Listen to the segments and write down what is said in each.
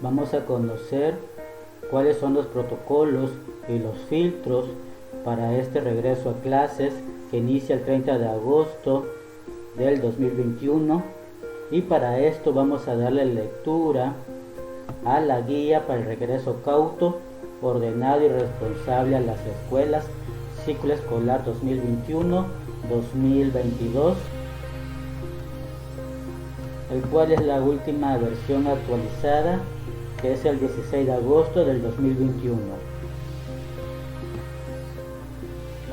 Vamos a conocer cuáles son los protocolos y los filtros para este regreso a clases que inicia el 30 de agosto del 2021, y para esto vamos a darle lectura a la guía para el regreso cauto, ordenado y responsable a las escuelas, ciclo escolar 2021-2022, el cual es la última versión actualizada, que es el 16 de agosto del 2021.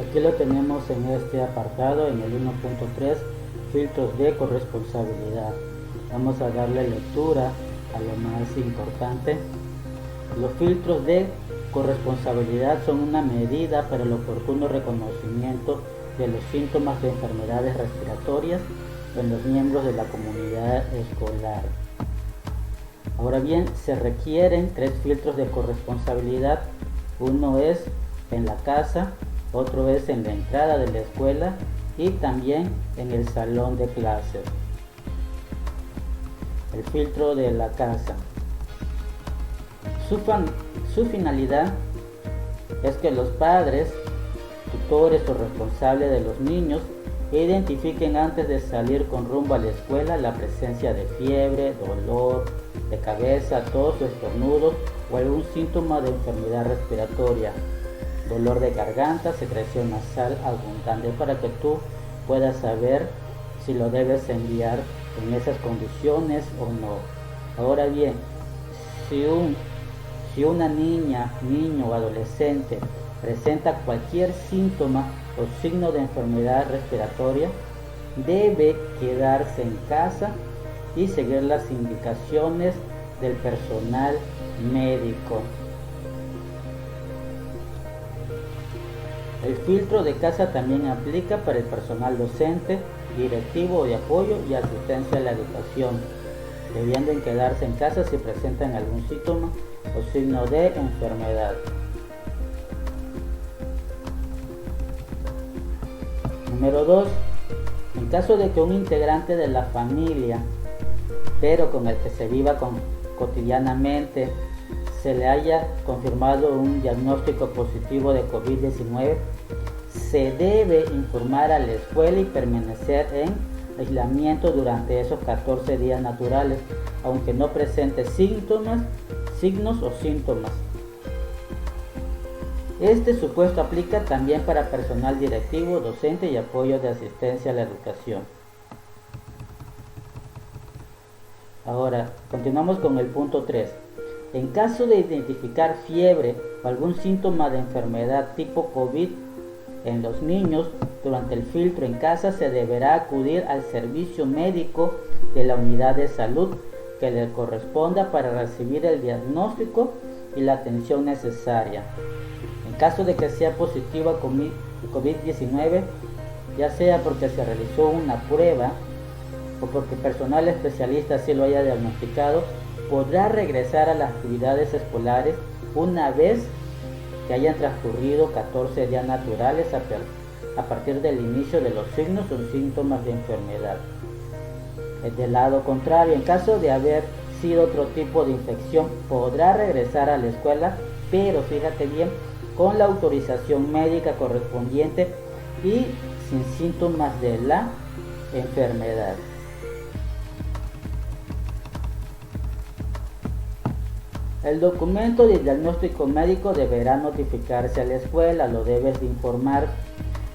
Aquí lo tenemos en este apartado, en el 1.3, filtros de corresponsabilidad. Vamos a darle lectura a lo más importante. Los filtros de corresponsabilidad son una medida para el oportuno reconocimiento de los síntomas de enfermedades respiratorias en los miembros de la comunidad escolar. Ahora bien, se requieren 3 filtros de corresponsabilidad. Uno es en la casa, otro es en la entrada de la escuela y también en el salón de clases. El filtro de la casa. Su finalidad es que los padres, tutores o responsables de los niños identifiquen antes de salir con rumbo a la escuela la presencia de fiebre, dolor de cabeza, tos o estornudos o algún síntoma de enfermedad respiratoria, dolor de garganta, secreción nasal abundante, para que tú puedas saber si lo debes enviar en esas condiciones o no. Ahora bien, si una niña, niño o adolescente presenta cualquier síntoma o signo de enfermedad respiratoria, debe quedarse en casa y seguir las indicaciones del personal médico. El filtro de casa también aplica para el personal docente, directivo de apoyo y asistencia a la educación, debiendo quedarse en casa si presentan algún síntoma o signo de enfermedad. Número 2. En caso de que un integrante de la familia, pero con el que se viva cotidianamente, se le haya confirmado un diagnóstico positivo de COVID-19, se debe informar a la escuela y permanecer en aislamiento durante esos 14 días naturales, aunque no presente signos o síntomas. Este supuesto aplica también para personal directivo, docente y apoyo de asistencia a la educación. Ahora, continuamos con el punto 3. En caso de identificar fiebre o algún síntoma de enfermedad tipo COVID en los niños, durante el filtro en casa se deberá acudir al servicio médico de la unidad de salud que le corresponda para recibir el diagnóstico y la atención necesaria. En caso de que sea positivo a COVID-19, ya sea porque se realizó una prueba o porque personal especialista así lo haya diagnosticado, podrá regresar a las actividades escolares una vez que hayan transcurrido 14 días naturales a partir del inicio de los signos o síntomas de enfermedad. Del lado contrario, en caso de haber sido otro tipo de infección, podrá regresar a la escuela, pero fíjate bien, con la autorización médica correspondiente y sin síntomas de la enfermedad. El documento de diagnóstico médico deberá notificarse a la escuela, lo debes de informar.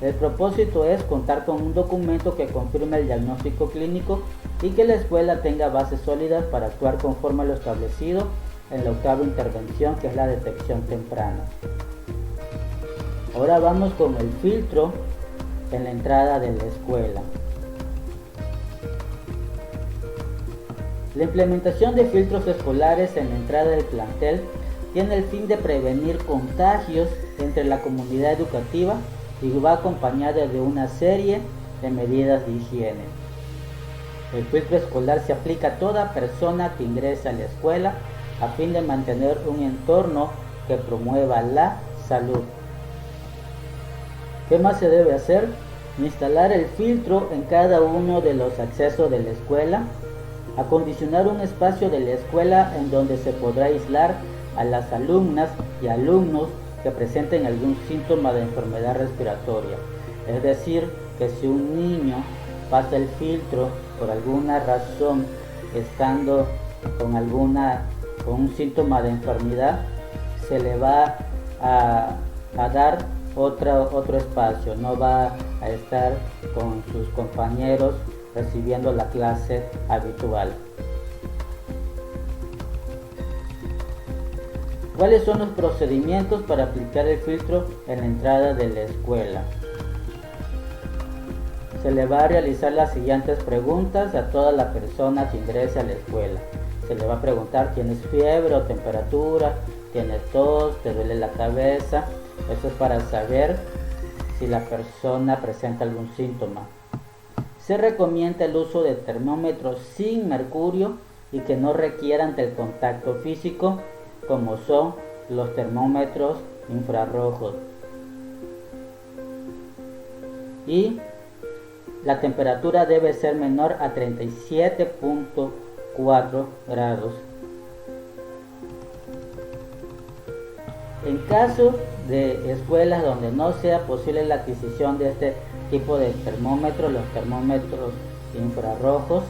El propósito es contar con un documento que confirme el diagnóstico clínico y que la escuela tenga bases sólidas para actuar conforme a lo establecido en la octava intervención, que es la detección temprana. Ahora vamos con el filtro en la entrada de la escuela. La implementación de filtros escolares en la entrada del plantel tiene el fin de prevenir contagios entre la comunidad educativa y va acompañada de una serie de medidas de higiene. El filtro escolar se aplica a toda persona que ingresa a la escuela a fin de mantener un entorno que promueva la salud. ¿Qué más se debe hacer? Instalar el filtro en cada uno de los accesos de la escuela, Acondicionar un espacio de la escuela en donde se podrá aislar a las alumnas y alumnos que presenten algún síntoma de enfermedad respiratoria. Es decir, que si un niño pasa el filtro por alguna razón, estando con un síntoma de enfermedad, se le va a dar otro espacio, no va a estar con sus compañeros recibiendo la clase habitual. ¿Cuáles son los procedimientos para aplicar el filtro en la entrada de la escuela? Se le va a realizar las siguientes preguntas a toda la persona que ingrese a la escuela. Se le va a preguntar: ¿tienes fiebre o temperatura? ¿Tienes tos? ¿Te duele la cabeza? Eso es para saber si la persona presenta algún síntoma. Se recomienda el uso de termómetros sin mercurio y que no requieran del contacto físico, como son los termómetros infrarrojos. Y la temperatura debe ser menor a 37.4 grados. En caso de escuelas donde no sea posible la adquisición de este tipo de termómetros, los termómetros infrarrojos,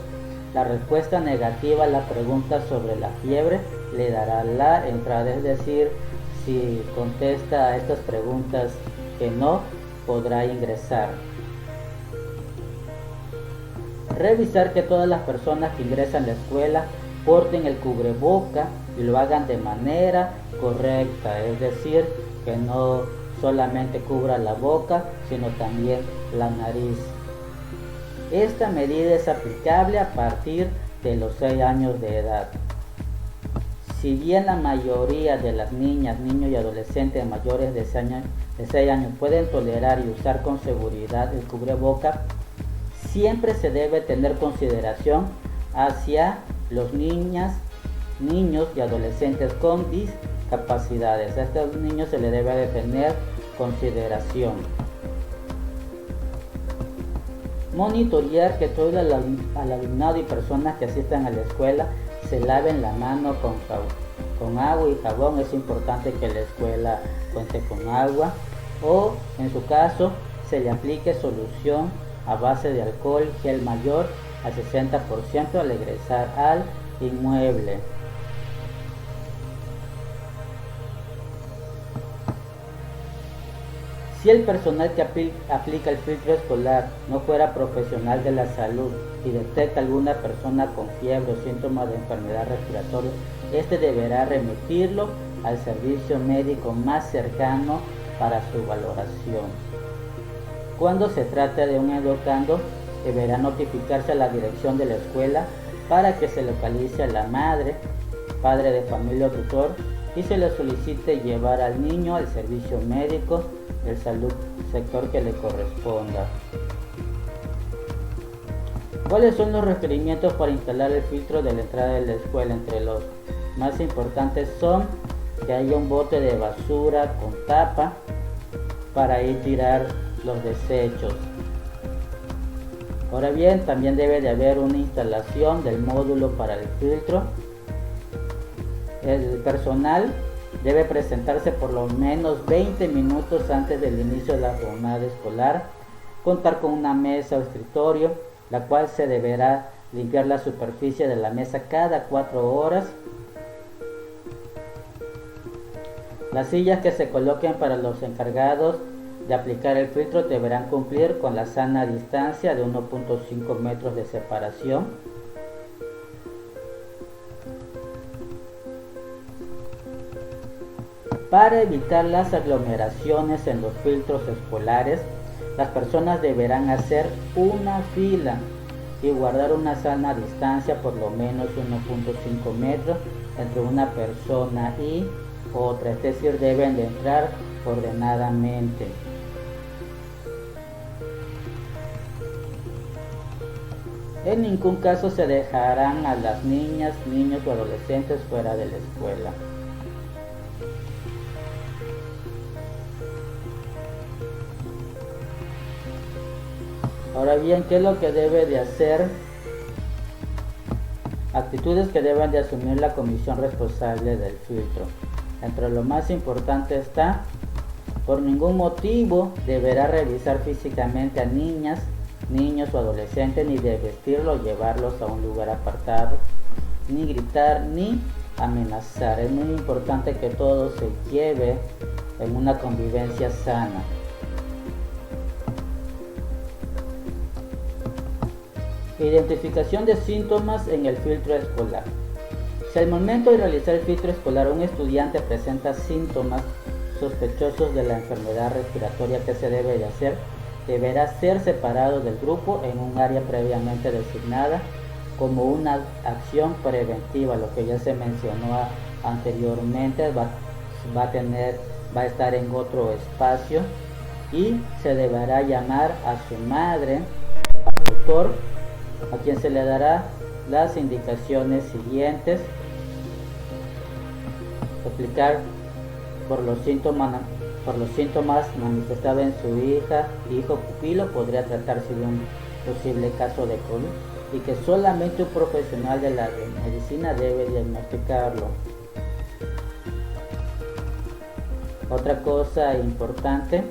la respuesta negativa a la pregunta sobre la fiebre le dará la entrada, es decir, si contesta a estas preguntas que no, podrá ingresar. Revisar que todas las personas que ingresan a la escuela porten el cubreboca y lo hagan de manera correcta, es decir, que no solamente cubra la boca, sino también la nariz. Esta medida es aplicable a partir de los 6 años de edad. Si bien la mayoría de las niñas, niños y adolescentes mayores de 6 años pueden tolerar y usar con seguridad el cubreboca, siempre se debe tener consideración hacia los niños y adolescentes con discapacidades. A estos niños se les debe de tener consideración. Monitorear que todo el alumnado y personas que asistan a la escuela se laven la mano con agua y jabón. Es importante que la escuela cuente con agua, o en su caso se le aplique solución a base de alcohol gel mayor al 60% al ingresar al inmueble. Si el personal que aplica el filtro escolar no fuera profesional de la salud y detecta alguna persona con fiebre o síntomas de enfermedad respiratoria, este deberá remitirlo al servicio médico más cercano para su valoración. Cuando se trata de un educando, deberá notificarse a la dirección de la escuela para que se localice a la madre, padre de familia o tutor y se le solicite llevar al niño al servicio médico del salud sector que le corresponda. ¿Cuáles son los requerimientos para instalar el filtro de la entrada de la escuela? Entre los más importantes son que haya un bote de basura con tapa para ir tirar los desechos. Ahora bien, también debe de haber una instalación del módulo para el filtro. El personal debe presentarse por lo menos 20 minutos antes del inicio de la jornada escolar, contar con una mesa o escritorio, la cual se deberá limpiar la superficie de la mesa cada 4 horas. Las sillas que se coloquen para los encargados de aplicar el filtro deberán cumplir con la sana distancia de 1.5 metros de separación. Para evitar las aglomeraciones en los filtros escolares, las personas deberán hacer una fila y guardar una sana distancia por lo menos 1.5 metros entre una persona y otra, es decir, deben de entrar ordenadamente. En ningún caso se dejarán a las niñas, niños o adolescentes fuera de la escuela. Ahora bien, ¿qué es lo que debe de hacer Actitudes que deben de asumir la comisión responsable del filtro. Entre lo más importante está: por ningún motivo deberá revisar físicamente a niñas, niños o adolescentes, ni de vestirlos o llevarlos a un lugar apartado, ni gritar, ni amenazar. Es muy importante que todo se lleve en una convivencia sana. Identificación de síntomas en el filtro escolar. Si al momento de realizar el filtro escolar un estudiante presenta síntomas sospechosos de la enfermedad respiratoria, ¿qué se debe de hacer? Deberá ser separado del grupo en un área previamente designada como una acción preventiva. Lo que ya se mencionó anteriormente, va a estar en otro espacio, y se deberá llamar a su madre, al tutor, a quien se le dará las indicaciones siguientes. Explicar por los síntomas manifestados en su hijo pupilo. Podría tratarse de un posible caso de COVID y que solamente un profesional de la medicina debe diagnosticarlo. Otra cosa importante: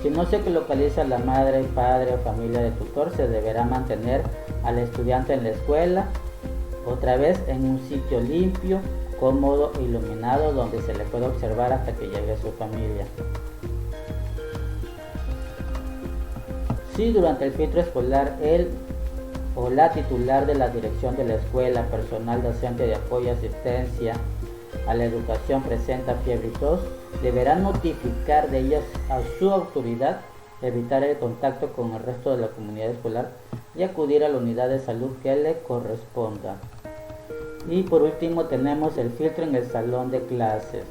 si no se localiza la madre, padre o familia del tutor, se deberá mantener al estudiante en la escuela, otra vez en un sitio limpio, cómodo e iluminado, donde se le pueda observar hasta que llegue su familia. Si durante el filtro escolar él o la titular de la dirección de la escuela, personal docente de apoyo y asistencia a la educación presenta fiebre y tos, deberá notificar de ellas a su autoridad, evitar el contacto con el resto de la comunidad escolar y acudir a la unidad de salud que le corresponda. Y por último tenemos el filtro en el salón de clases.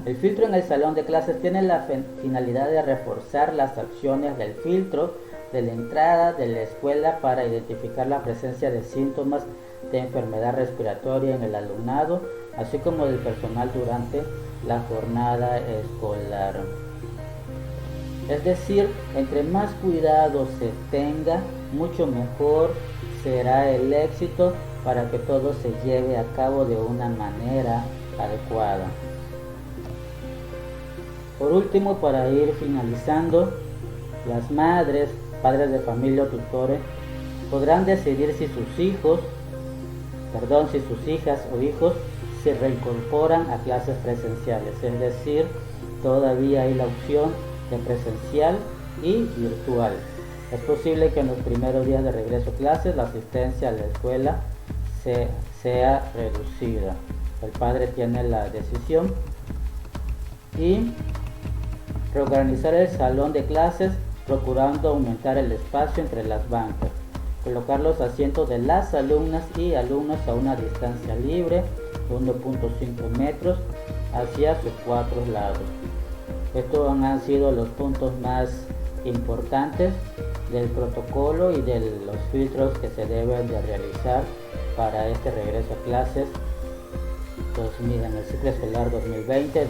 El filtro en el salón de clases tiene la finalidad de reforzar las acciones del filtro de la entrada de la escuela para identificar la presencia de síntomas de enfermedad respiratoria en el alumnado, así como del personal durante la jornada escolar. Es decir, entre más cuidado se tenga, mucho mejor será el éxito para que todo se lleve a cabo de una manera adecuada. Por último, para ir finalizando, las madres, padres de familia o tutores podrán decidir si sus hijas o hijos se reincorporan a clases presenciales. Es decir, todavía hay la opción de presencial y virtual. Es posible que en los primeros días de regreso a clases la asistencia a la escuela sea reducida. El padre tiene la decisión. Y reorganizar el salón de clases procurando aumentar el espacio entre las bancas. Colocar los asientos de las alumnas y alumnos a una distancia libre de 1.5 metros hacia sus cuatro lados. Estos han sido los puntos más importantes del protocolo y de los filtros que se deben de realizar para este regreso a clases en el ciclo escolar 2020-2021.